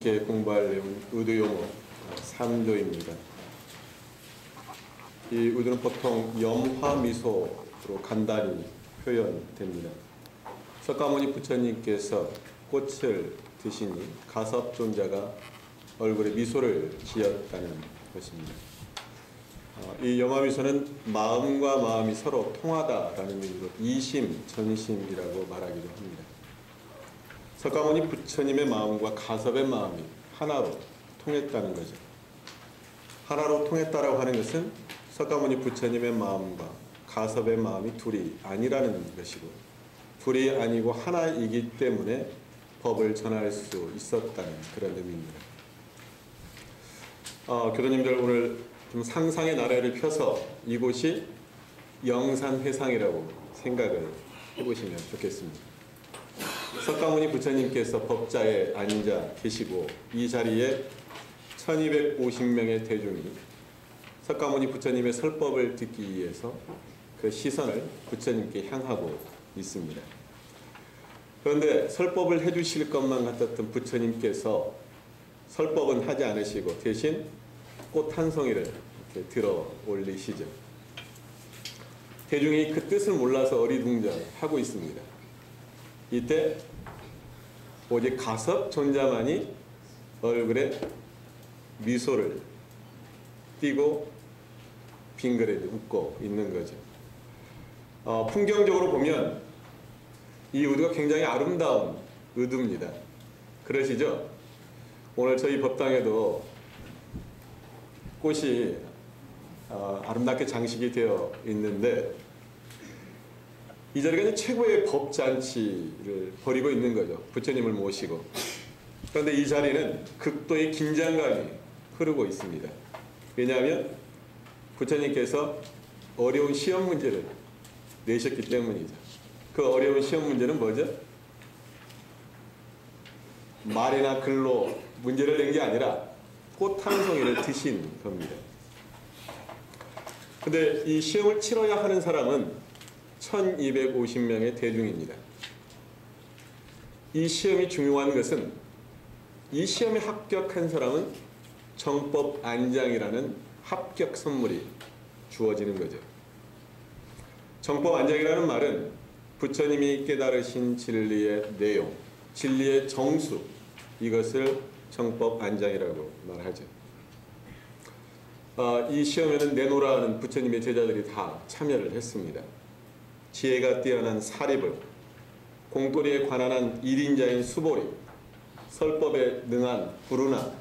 공부할 내용은 의도용어 3조입니다. 이 의도는 보통 염화미소로 간단히 표현됩니다. 석가모니 부처님께서 꽃을 드시니 가섭존자가 얼굴에 미소를 지었다는 것입니다. 이 염화미소는 마음과 마음이 서로 통하다라는 의미로 이심전심이라고 말하기도 합니다. 석가모니 부처님의 마음과 가섭의 마음이 하나로 통했다는 거죠. 하나로 통했다라고 하는 것은 석가모니 부처님의 마음과 가섭의 마음이 둘이 아니라는 것이고, 둘이 아니고 하나이기 때문에 법을 전할 수 있었다는 그런 의미입니다. 교도님들, 오늘 좀 상상의 나래를 펴서 이곳이 영산회상이라고 생각을 해보시면 좋겠습니다. 석가모니 부처님께서 법자에 앉아 계시고 이 자리에 1250명의 대중이 석가모니 부처님의 설법을 듣기 위해서 그 시선을 부처님께 향하고 있습니다. 그런데 설법을 해주실 것만 같았던 부처님께서 설법은 하지 않으시고 대신 꽃 한 송이를 이렇게 들어 올리시죠. 대중이 그 뜻을 몰라서 어리둥절하고 있습니다. 이때 오직 가섭존자만이 얼굴에 미소를 띠고 빙그레 웃고 있는 거죠. 풍경적으로 보면 이 의도가 굉장히 아름다운 의도입니다. 그러시죠? 오늘 저희 법당에도 꽃이 아름답게 장식이 되어 있는데 이 자리가 최고의 법잔치를 벌이고 있는 거죠. 부처님을 모시고. 그런데 이 자리는 극도의 긴장감이 흐르고 있습니다. 왜냐하면 부처님께서 어려운 시험 문제를 내셨기 때문이죠. 그 어려운 시험 문제는 뭐죠? 말이나 글로 문제를 낸 게 아니라 꽃 한 송이를 드신 겁니다. 근데 이 시험을 치러야 하는 사람은 1250명의 대중입니다. 이 시험이 중요한 것은 이 시험에 합격한 사람은 정법 안장이라는 합격 선물이 주어지는 거죠. 정법 안장이라는 말은 부처님이 깨달으신 진리의 내용, 진리의 정수, 이것을 정법 안장이라고 말하죠. 이 시험에는 내노라는 부처님의 제자들이 다 참여를 했습니다. 지혜가 뛰어난 사리불, 공돌이에 관한한 일인자인 수보리, 설법에 능한 부르나,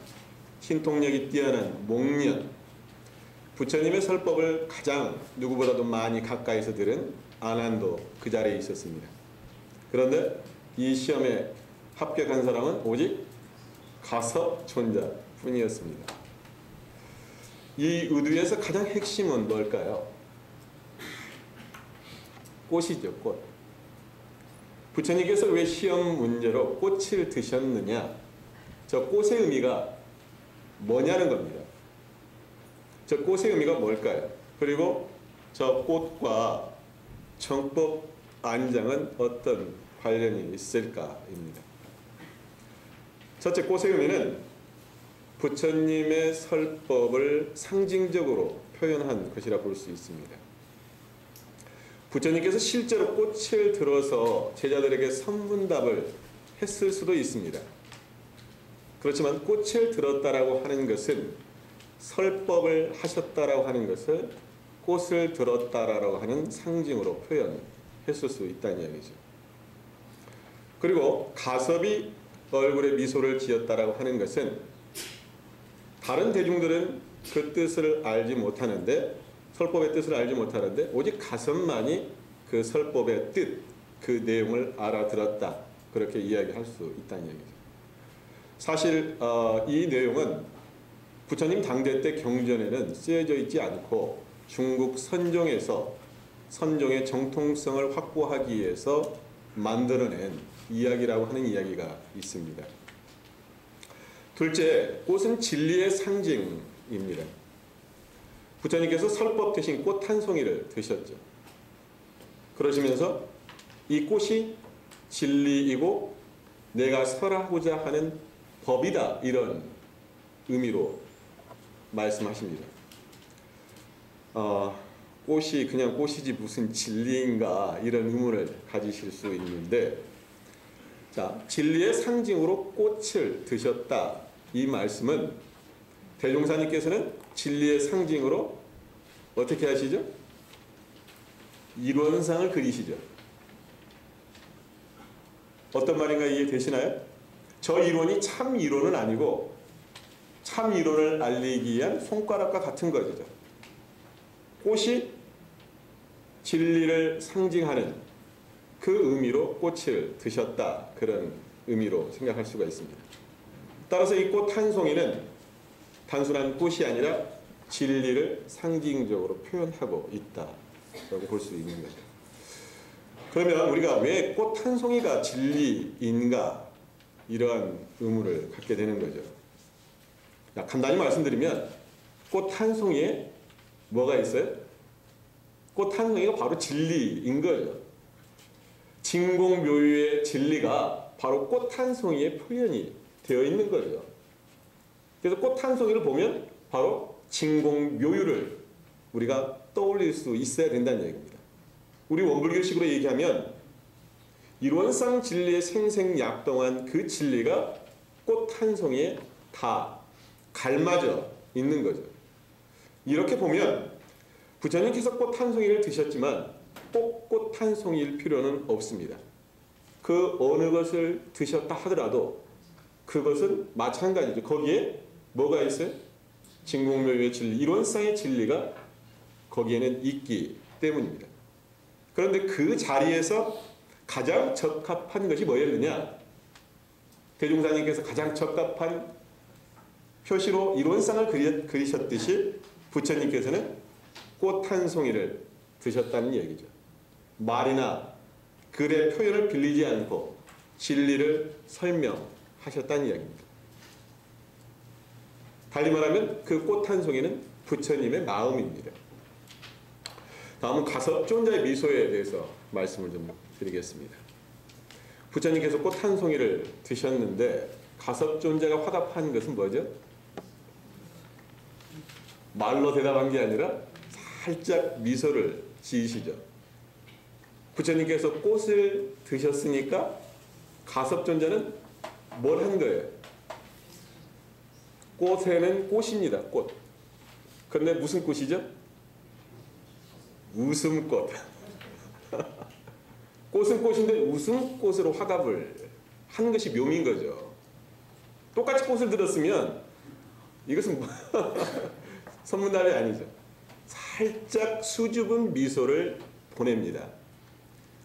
신통력이 뛰어난 목련, 부처님의 설법을 가장 누구보다도 많이 가까이서 들은 아난도 그 자리에 있었습니다. 그런데 이 시험에 합격한 사람은 오직 가섭존자뿐이었습니다. 이 의도에서 가장 핵심은 뭘까요? 꽃이죠, 꽃. 부처님께서 왜 시험 문제로 꽃을 드셨느냐? 저 꽃의 의미가 뭐냐는 겁니다. 저 꽃의 의미가 뭘까요? 그리고 저 꽃과 정법 안장은 어떤 관련이 있을까입니다. 첫째, 꽃의 의미는 부처님의 설법을 상징적으로 표현한 것이라 볼 수 있습니다. 부처님께서 실제로 꽃을 들어서 제자들에게 선문답을 했을 수도 있습니다. 그렇지만 꽃을 들었다라고 하는 것은 설법을 하셨다라고 하는 것을 꽃을 들었다라고 하는 상징으로 표현했을 수 있다는 이야기죠. 그리고 가섭이 얼굴에 미소를 지었다라고 하는 것은 다른 대중들은 그 뜻을 알지 못하는데, 설법의 뜻을 알지 못하는데 오직 가섭만이 그 설법의 뜻, 그 내용을 알아들었다, 그렇게 이야기할 수 있다는 얘기죠. 사실 이 내용은 부처님 당대 때 경전에는 쓰여져 있지 않고 중국 선종에서 선종의 정통성을 확보하기 위해서 만들어낸 이야기라고 하는 이야기가 있습니다. 둘째, 꽃은 진리의 상징입니다. 부처님께서 설법 대신 꽃 한 송이를 드셨죠. 그러시면서 이 꽃이 진리이고 내가 설하고자 하는 법이다 이런 의미로 말씀하십니다. 꽃이 그냥 꽃이지 무슨 진리인가 이런 의문을 가지실 수 있는데, 자, 진리의 상징으로 꽃을 드셨다 이 말씀은 대종사님께서는 진리의 상징으로 어떻게 하시죠? 이론상을 그리시죠. 어떤 말인가 이해되시나요? 저 이론이 참 이론은 아니고 참 이론을 알리기 위한 손가락과 같은 거죠. 꽃이 진리를 상징하는 그 의미로 꽃을 드셨다, 그런 의미로 생각할 수가 있습니다. 따라서 이 꽃 한 송이는 단순한 꽃이 아니라 진리를 상징적으로 표현하고 있다라고 볼 수 있는 거죠. 그러면 우리가 왜 꽃 한 송이가 진리인가 이러한 의문을 갖게 되는 거죠. 간단히 말씀드리면 꽃 한 송이에 뭐가 있어요? 꽃 한 송이가 바로 진리인 거죠. 진공묘유의 진리가 바로 꽃 한 송이에 표현이 되어 있는 거죠. 그래서 꽃 한 송이를 보면 바로 진공묘유를 우리가 떠올릴 수 있어야 된다는 얘기입니다. 우리 원불교식으로 얘기하면 일원상 진리의 생생약동한 그 진리가 꽃 한 송이에 다 갈마져 있는 거죠. 이렇게 보면 부처님께서 꽃 한 송이를 드셨지만 꼭 꽃 한 송이일 필요는 없습니다. 그 어느 것을 드셨다 하더라도 그것은 마찬가지죠. 거기에 뭐가 있어요? 진공묘유의 진리, 일원상의 진리가 거기에는 있기 때문입니다. 그런데 그 자리에서 가장 적합한 것이 뭐였느냐? 대종사님께서 가장 적합한 표시로 일원상을 그리셨듯이 부처님께서는 꽃 한 송이를 드셨다는 얘기죠. 말이나 글의 표현을 빌리지 않고 진리를 설명하셨다는 이야기입니다. 달리 말하면 그 꽃 한 송이는 부처님의 마음입니다. 다음은 가섭존자의 미소에 대해서 말씀을 좀 드리겠습니다. 부처님께서 꽃 한 송이를 드셨는데 가섭존자가 화답한 것은 뭐죠? 말로 대답한 게 아니라 살짝 미소를 지으시죠. 부처님께서 꽃을 드셨으니까 가섭존자는 뭘 한 거예요? 꽃에는 꽃입니다. 꽃. 그런데 무슨 꽃이죠? 웃음꽃. 꽃은 꽃인데 웃음꽃으로 화답을 한 것이 묘미인 거죠. 똑같이 꽃을 들었으면 이것은 선문답이 아니죠. 살짝 수줍은 미소를 보냅니다.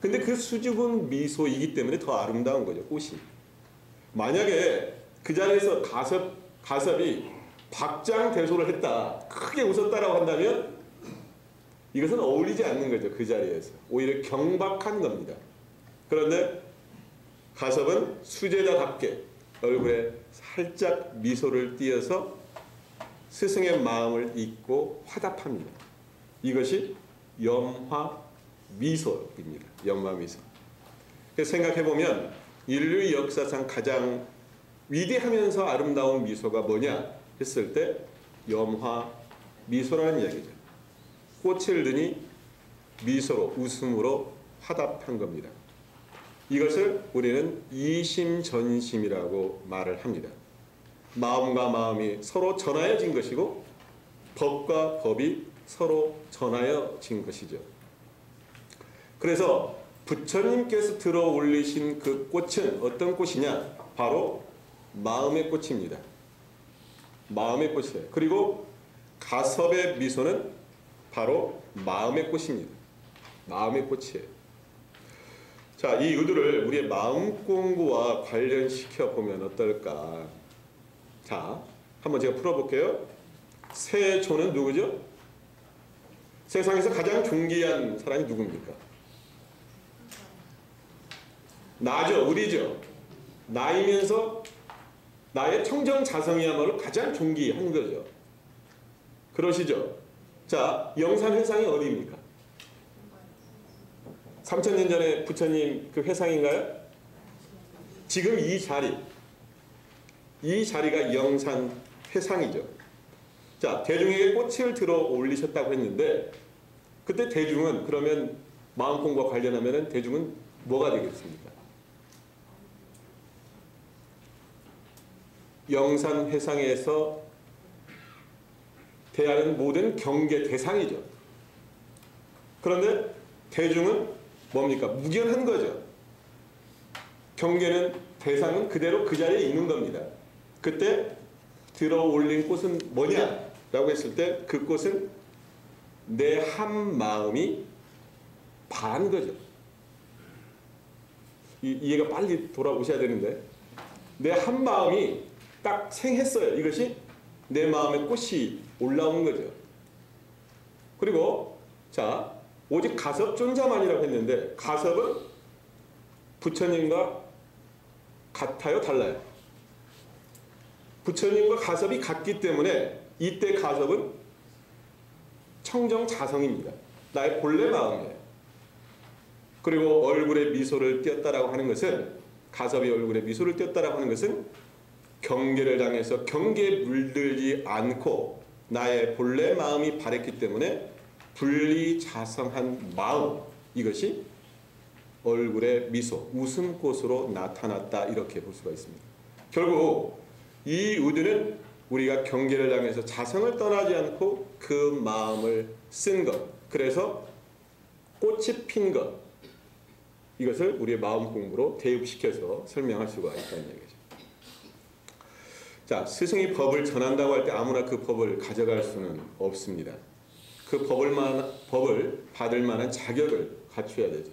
근데 그 수줍은 미소이기 때문에 더 아름다운 거죠, 꽃이. 만약에 그 자리에서 가섭이 박장대소를 했다, 크게 웃었다라고 한다면 이것은 어울리지 않는 거죠, 그 자리에서. 오히려 경박한 겁니다. 그런데 가섭은 수제자답게 얼굴에 살짝 미소를 띄어서 스승의 마음을 잊고 화답합니다. 이것이 염화미소입니다. 염화미소. 생각해보면 인류 역사상 가장 위대하면서 아름다운 미소가 뭐냐 했을 때 염화미소라는 이야기죠. 꽃을 드니 미소로, 웃음으로 화답한 겁니다. 이것을 우리는 이심전심이라고 말을 합니다. 마음과 마음이 서로 전하여진 것이고 법과 법이 서로 전하여진 것이죠. 그래서 부처님께서 들어 올리신 그 꽃은 어떤 꽃이냐? 바로 마음의 꽃입니다. 마음의 꽃이에요. 그리고 가섭의 미소는 바로 마음의 꽃입니다. 마음의 꽃이에요. 자, 이 의도를 우리의 마음 공부와 관련시켜 보면 어떨까? 자, 한번 제가 풀어볼게요. 세조는 누구죠? 세상에서 가장 존귀한 사람이 누굽니까? 나죠, 우리죠. 나이면서 나의 청정자성이야말로 가장 존귀한 거죠. 그러시죠? 자, 영산회상이 어디입니까? 3000년 전에 부처님 그 회상인가요? 지금 이 자리. 이 자리가 영산회상이죠. 자, 대중에게 꽃을 들어 올리셨다고 했는데 그때 대중은 그러면 마음 공부와 관련하면 대중은 뭐가 되겠습니까? 영산회상에서 대하는 모든 경계 대상이죠. 그런데 대중은 뭡니까? 무견한 거죠. 경계는 대상은 그대로 그 자리에 있는 겁니다. 그때 들어 올린 꽃은 뭐냐라고 했을 때 그 꽃은 내 한 마음이 바란 거죠. 이해가 빨리 돌아오셔야 되는데 내 한 마음이 딱 생했어요. 이것이 내 마음의 꽃이 올라온 거죠. 그리고 자, 오직 가섭존자만이라고 했는데 가섭은 부처님과 같아요? 달라요? 부처님과 가섭이 같기 때문에 이때 가섭은 청정자성입니다. 나의 본래 마음이에요. 그리고 얼굴에 미소를 띄었다라고 하는 것은 가섭이 얼굴에 미소를 띄었다라고 하는 것은 경계를 당해서 경계에 물들지 않고 나의 본래 마음이 바랬기 때문에 분리자성한 마음, 이것이 얼굴에 미소, 웃음꽃으로 나타났다 이렇게 볼 수가 있습니다. 결국 이 의도는 우리가 경계를 당해서 자성을 떠나지 않고 그 마음을 쓴 것, 그래서 꽃이 핀 것, 이것을 우리의 마음 공부로 대입시켜서 설명할 수가 있다는 얘기죠. 자, 스승이 법을 전한다고 할 때 아무나 그 법을 가져갈 수는 없습니다. 그 법을 받을 만한 자격을 갖춰야 되죠.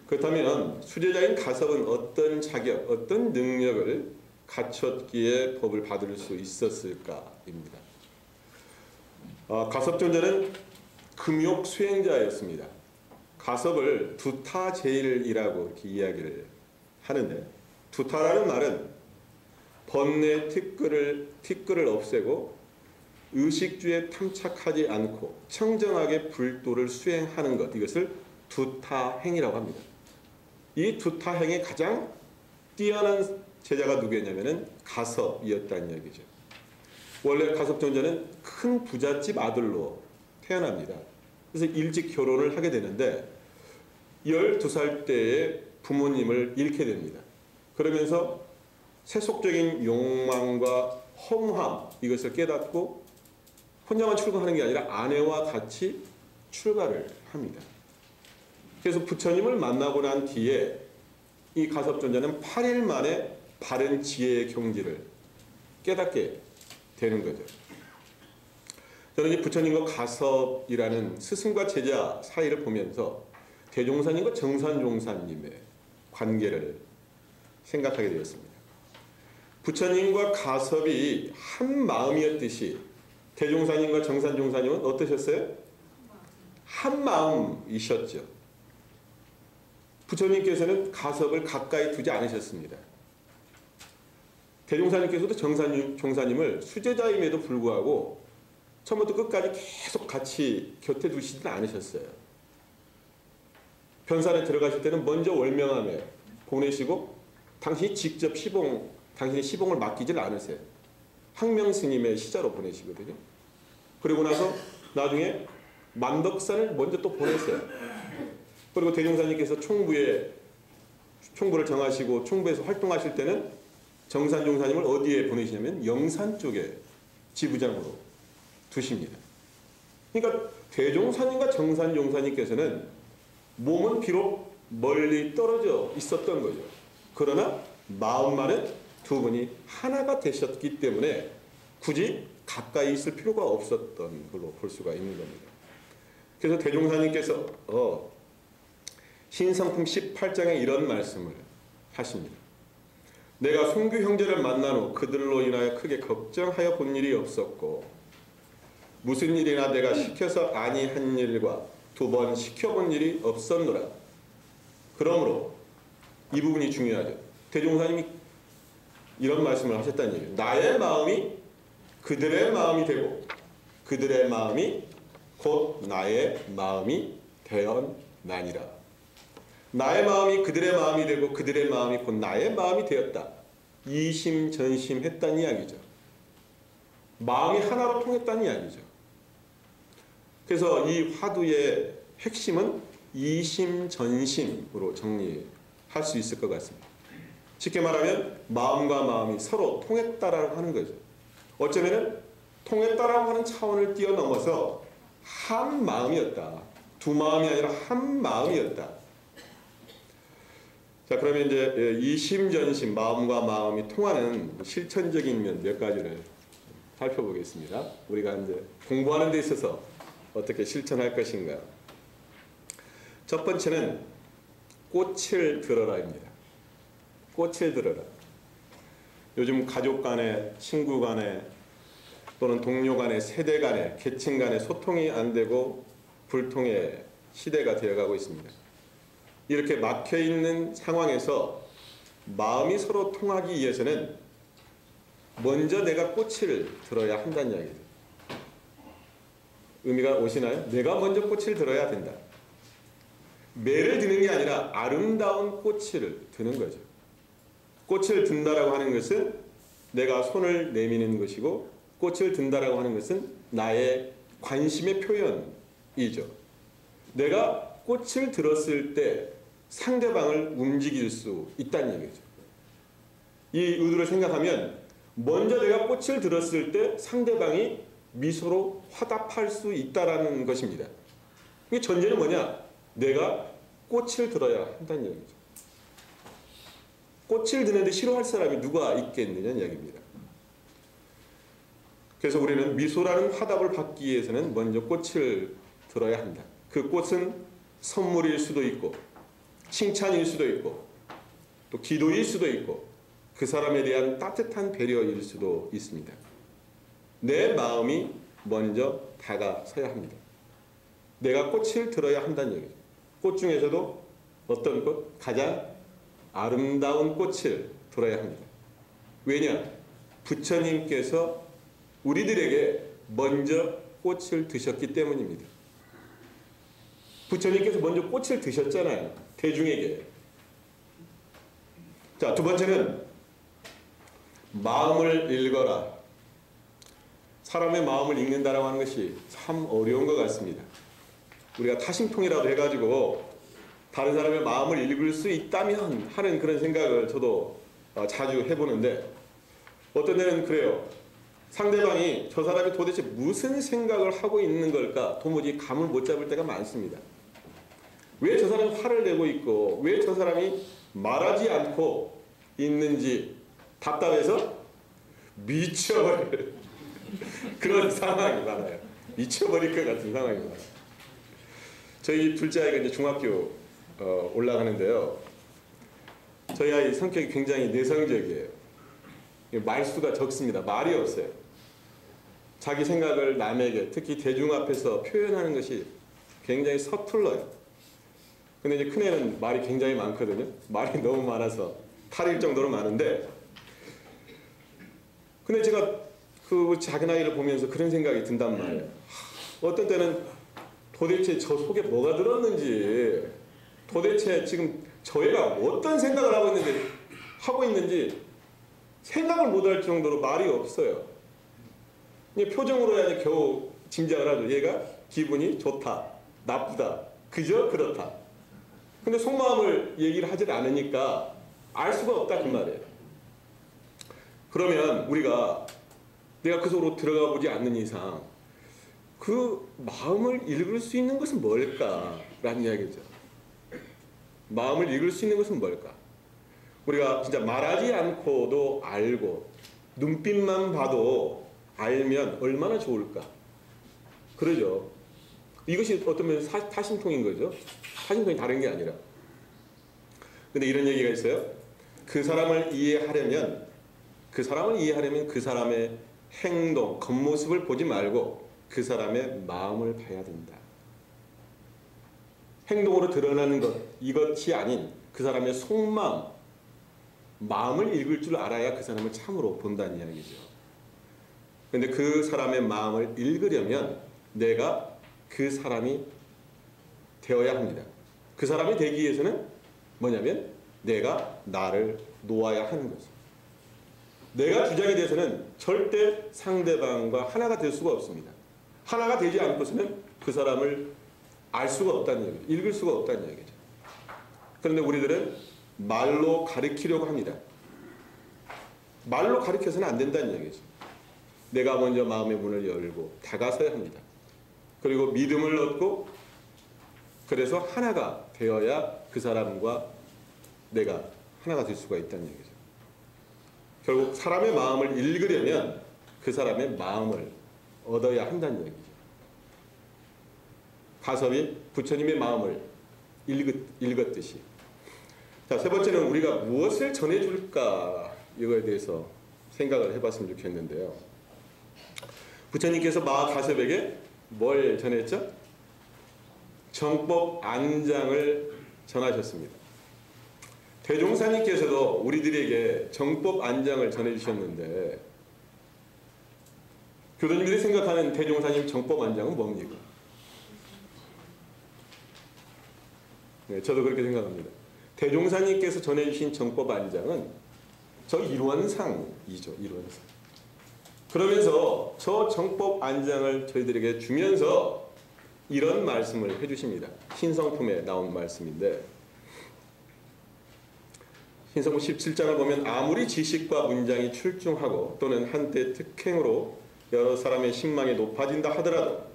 그렇다면 수제자인 가섭은 어떤 자격, 어떤 능력을 갖췄기에 법을 받을 수 있었을까입니다. 가섭존자는 금욕 수행자였습니다. 가섭을 두타제일이라고 이렇게 이야기를 하는데, 두타라는 말은 번뇌 티끌을 없애고 의식주에 탐착하지 않고 청정하게 불도를 수행하는 것, 이것을 두타행이라고 합니다. 이 두타행의 가장 뛰어난 제자가 누구였냐면 가섭이었다는 얘기죠. 원래 가섭존자는 큰 부잣집 아들로 태어납니다. 그래서 일찍 결혼을 하게 되는데 12살 때에 부모님을 잃게 됩니다. 그러면서 세속적인 욕망과 허무함, 이것을 깨닫고 혼자만 출가하는 게 아니라 아내와 같이 출가를 합니다. 그래서 부처님을 만나고 난 뒤에 이 가섭존자는 8일 만에 바른 지혜의 경지를 깨닫게 되는 거죠. 저는 이 부처님과 가섭이라는 스승과 제자 사이를 보면서 대종사님과 정산종사님의 관계를 생각하게 되었습니다. 부처님과 가섭이 한 마음이었듯이 대종사님과 정산종사님은 어떠셨어요? 한 마음이셨죠. 부처님께서는 가섭을 가까이 두지 않으셨습니다. 대종사님께서도 정산종사님을 수제자임에도 불구하고 처음부터 끝까지 계속 같이 곁에 두시지는 않으셨어요. 변산에 들어가실 때는 먼저 월명함에 보내시고 당신이 직접 당신이 시봉을 맡기질 않으세요. 항명스님의 시자로 보내시거든요. 그리고 나서 나중에 만덕산을 먼저 또 보내세요. 그리고 대종사님께서 총부를 정하시고 총부에서 활동하실 때는 정산종사님을 어디에 보내시냐면 영산 쪽에 지부장으로 두십니다. 그러니까 대종사님과 정산종사님께서는 몸은 비록 멀리 떨어져 있었던 거죠. 그러나 마음만은 두 분이 하나가 되셨기 때문에 굳이 가까이 있을 필요가 없었던 걸로 볼 수가 있는 겁니다. 그래서 대종사님께서 신성품 18장에 이런 말씀을 하십니다. 내가 송규 형제를 만난 후 그들로 인하여 크게 걱정하여 본 일이 없었고 무슨 일이나 내가 시켜서 아니한 일과 2번 시켜본 일이 없었노라. 그러므로 이 부분이 중요하죠. 대종사님이 이런 말씀을 하셨다는 얘기예요. 나의 마음이 그들의 마음이 되고 그들의 마음이 곧 나의 마음이 되었나니라. 나의 마음이 그들의 마음이 되고 그들의 마음이 곧 나의 마음이 되었다. 이심전심했다는 이야기죠. 마음이 하나로 통했다는 이야기죠. 그래서 이 화두의 핵심은 이심전심으로 정리할 수 있을 것 같습니다. 쉽게 말하면 마음과 마음이 서로 통했다라고 하는 거죠. 어쩌면 통했다라고 하는 차원을 뛰어넘어서 한 마음이었다. 두 마음이 아니라 한 마음이었다. 자, 그러면 이제 이심전심, 마음과 마음이 통하는 실천적인 면 몇 가지를 살펴보겠습니다. 우리가 이제 공부하는 데 있어서 어떻게 실천할 것인가. 첫 번째는 꽃을 들어라입니다. 꽃을 들어라. 요즘 가족 간에, 친구 간에, 또는 동료 간에, 세대 간에, 계층 간에 소통이 안 되고 불통의 시대가 되어가고 있습니다. 이렇게 막혀있는 상황에서 마음이 서로 통하기 위해서는 먼저 내가 꽃을 들어야 한다는 이야기죠. 의미가 오시나요? 내가 먼저 꽃을 들어야 된다. 매를 드는 게 아니라 아름다운 꽃을 드는 거죠. 꽃을 든다라고 하는 것은 내가 손을 내미는 것이고, 꽃을 든다라고 하는 것은 나의 관심의 표현이죠. 내가 꽃을 들었을 때 상대방을 움직일 수 있다는 얘기죠. 이 의도를 생각하면 먼저 내가 꽃을 들었을 때 상대방이 미소로 화답할 수 있다는 것입니다. 이 전제는 뭐냐? 내가 꽃을 들어야 한다는 얘기죠. 꽃을 드는데 싫어할 사람이 누가 있겠느냐는 이야기입니다. 그래서 우리는 미소라는 화답을 받기 위해서는 먼저 꽃을 들어야 한다. 그 꽃은 선물일 수도 있고, 칭찬일 수도 있고, 또 기도일 수도 있고, 그 사람에 대한 따뜻한 배려일 수도 있습니다. 내 마음이 먼저 다가서야 합니다. 내가 꽃을 들어야 한다는 얘기죠. 꽃 중에서도 어떤 꽃? 가장 아름다운 꽃을 들어야 합니다. 왜냐? 부처님께서 우리들에게 먼저 꽃을 드셨기 때문입니다. 부처님께서 먼저 꽃을 드셨잖아요. 대중에게. 자, 두 번째는 마음을 읽어라. 사람의 마음을 읽는다라고 하는 것이 참 어려운 것 같습니다. 우리가 타심통이라도 해가지고 다른 사람의 마음을 읽을 수 있다면 하는 그런 생각을 저도 자주 해보는데, 어떤 때는 그래요. 상대방이 저 사람이 도대체 무슨 생각을 하고 있는 걸까 도무지 감을 못 잡을 때가 많습니다. 왜 저 사람이 화를 내고 있고 왜 저 사람이 말하지 않고 있는지 답답해서 미쳐버릴 그런 상황이 많아요. 미쳐버릴 것 같은 상황이 많아요. 저희 둘째 아이가 이제 중학교 올라가는데요. 저희 아이 성격이 굉장히 내성적이에요. 말수가 적습니다. 말이 없어요. 자기 생각을 남에게, 특히 대중 앞에서 표현하는 것이 굉장히 서툴러요. 근데 이제 큰애는 말이 굉장히 많거든요. 말이 너무 많아서 탈일 정도로 많은데, 근데 제가 그 작은 아이를 보면서 그런 생각이 든단 말이에요. 어떤 때는 도대체 저 속에 뭐가 들었는지, 도대체 지금 저 애가 어떤 생각을 하고 있는지 생각을 못할 정도로 말이 없어요. 표정으로 해야지 겨우 짐작을 하죠. 얘가 기분이 좋다, 나쁘다, 그저 그렇다. 근데 속마음을 얘기를 하질 않으니까 알 수가 없다 그 말이에요. 그러면 우리가 내가 그 속으로 들어가 보지 않는 이상 그 마음을 읽을 수 있는 것은 뭘까라는 이야기죠. 마음을 읽을 수 있는 것은 뭘까? 우리가 진짜 말하지 않고도 알고 눈빛만 봐도 알면 얼마나 좋을까? 그러죠. 이것이 어떤 면에서 타심통인 거죠. 타심통이 다른 게 아니라. 근데 이런 얘기가 있어요. 그 사람을 이해하려면 그 사람의 행동, 겉모습을 보지 말고 그 사람의 마음을 봐야 된다. 행동으로 드러나는 것, 이것이 아닌 그 사람의 속마음, 마음을 읽을 줄 알아야 그 사람을 참으로 본다는 이야기죠. 그런데 그 사람의 마음을 읽으려면 내가 그 사람이 되어야 합니다. 그 사람이 되기 위해서는 뭐냐면 내가 나를 놓아야 하는 거죠. 내가 주장이 돼서는 절대 상대방과 하나가 될 수가 없습니다. 하나가 되지 않고서는 그 사람을 알 수가 없다는 얘기죠. 읽을 수가 없다는 얘기죠. 그런데 우리들은 말로 가르치려고 합니다. 말로 가르쳐서는 안 된다는 얘기죠. 내가 먼저 마음의 문을 열고 다가서야 합니다. 그리고 믿음을 얻고 그래서 하나가 되어야 그 사람과 내가 하나가 될 수가 있다는 얘기죠. 결국 사람의 마음을 읽으려면 그 사람의 마음을 얻어야 한다는 얘기죠. 가섭이 부처님의 마음을 읽었듯이. 자, 세 번째는 우리가 무엇을 전해줄까 이거에 대해서 생각을 해봤으면 좋겠는데요. 부처님께서 가섭에게 뭘 전했죠? 정법 안장을 전하셨습니다. 대종사님께서도 우리들에게 정법 안장을 전해주셨는데 교도님들이 생각하는 대종사님 정법 안장은 뭡니까? 네, 저도 그렇게 생각합니다. 대종사님께서 전해주신 정법 안장은 저 일원상이죠. 일원상. 그러면서 저 정법 안장을 저희들에게 주면서 이런 말씀을 해주십니다. 신성품에 나온 말씀인데 신성품 17장을 보면 아무리 지식과 문장이 출중하고 또는 한때 특행으로 여러 사람의 신망이 높아진다 하더라도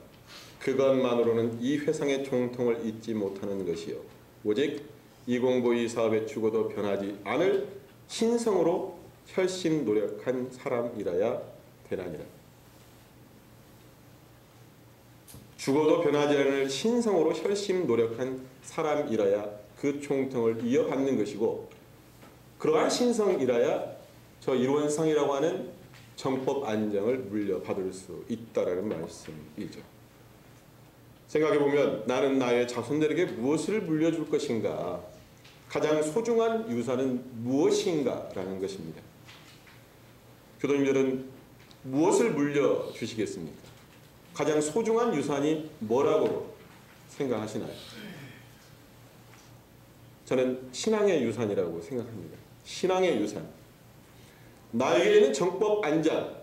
그것만으로는 이 회상의 총통을 잊지 못하는 것이요 오직 이공보이 사업에 죽어도 변하지 않을 신성으로 혈심 노력한 사람이라야 되나니라. 죽어도 변하지 않을 신성으로 혈심 노력한 사람이라야 그 총통을 이어받는 것이고 그러한 신성이라야 저 일원상이라고 하는 정법 안정을 물려받을 수 있다라는 말씀이죠. 생각해보면 나는 나의 자손들에게 무엇을 물려줄 것인가? 가장 소중한 유산은 무엇인가? 라는 것입니다. 교도님들은 무엇을 물려주시겠습니까? 가장 소중한 유산이 뭐라고 생각하시나요? 저는 신앙의 유산이라고 생각합니다. 신앙의 유산. 나에게는 정법 안장,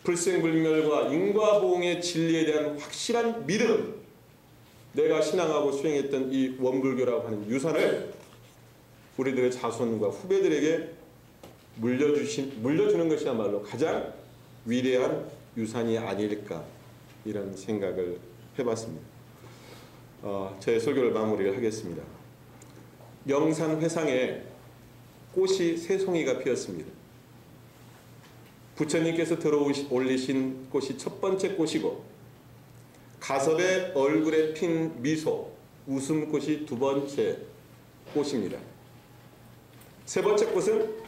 불생불멸과 인과보응의 진리에 대한 확실한 믿음, 내가 신앙하고 수행했던 이 원불교라고 하는 유산을 우리들의 자손과 후배들에게 물려주는 것이야말로 가장 위대한 유산이 아닐까 이런 생각을 해봤습니다. 제 설교를 마무리를 하겠습니다. 영산 회상에 꽃이 세 송이가 피었습니다. 부처님께서 올리신 꽃이 첫 번째 꽃이고 가섭의 얼굴에 핀 미소, 웃음꽃이 두 번째 꽃입니다. 세 번째 꽃은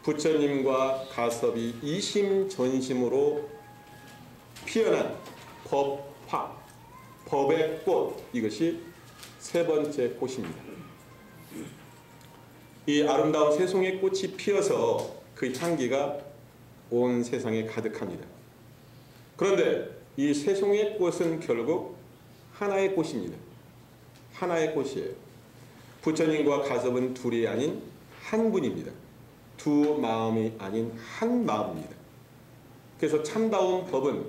부처님과 가섭이 이심전심으로 피어난 법화, 법의 꽃, 이것이 세 번째 꽃입니다. 이 아름다운 세 송이의 꽃이 피어서 그 향기가 온 세상에 가득합니다. 그런데 이 세 송이의 꽃은 결국 하나의 꽃입니다. 하나의 꽃이에요. 부처님과 가섭은 둘이 아닌 한 분입니다. 두 마음이 아닌 한 마음입니다. 그래서 참다운 법은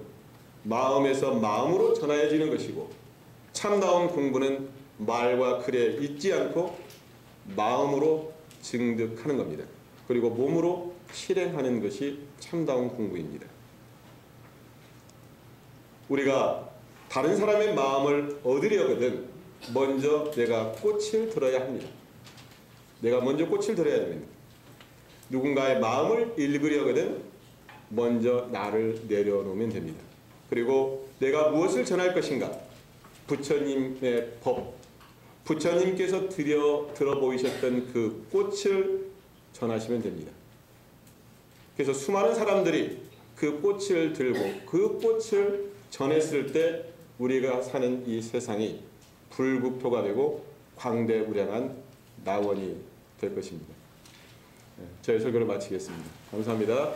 마음에서 마음으로 전하여지는 것이고 참다운 공부는 말과 글에 잊지 않고 마음으로 증득하는 겁니다. 그리고 몸으로 실행하는 것이 참다운 공부입니다. 우리가 다른 사람의 마음을 얻으려거든 먼저 내가 꽃을 들어야 합니다. 내가 먼저 꽃을 들어야 됩니다. 누군가의 마음을 읽으려거든 먼저 나를 내려놓으면 됩니다. 그리고 내가 무엇을 전할 것인가? 부처님의 법, 부처님께서 들어보이셨던 그 꽃을 전하시면 됩니다. 그래서 수많은 사람들이 그 꽃을 들고 그 꽃을 전했을 때 우리가 사는 이 세상이 불국토가 되고 광대무량한 낙원이 될 것입니다. 저의 설교를 마치겠습니다. 감사합니다.